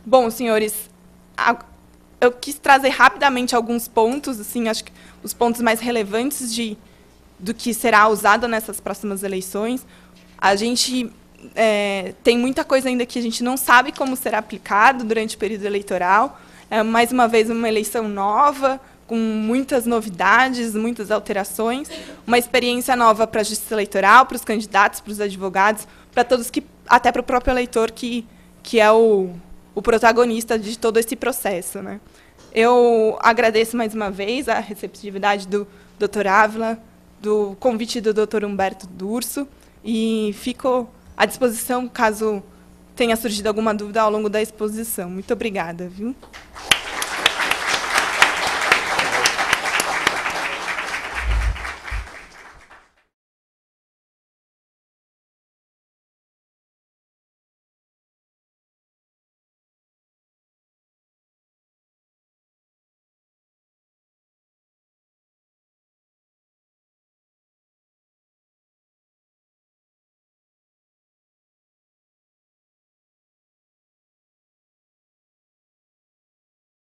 Bom, senhores, eu quis trazer rapidamente alguns pontos, assim, acho que os pontos mais relevantes do que será usado nessas próximas eleições. A gente tem muita coisa ainda que a gente não sabe como será aplicado durante o período eleitoral. É, mais uma vez, uma eleição nova, com muitas novidades, muitas alterações, uma experiência nova para a justiça eleitoral, para os candidatos, para os advogados, para todos, até para o próprio eleitor, que é o protagonista de todo esse processo, né? Eu agradeço mais uma vez a receptividade do Dr. Ávila, do convite do Dr. Humberto Durso, e fico à disposição caso tenha surgido alguma dúvida ao longo da exposição. Muito obrigada, viu?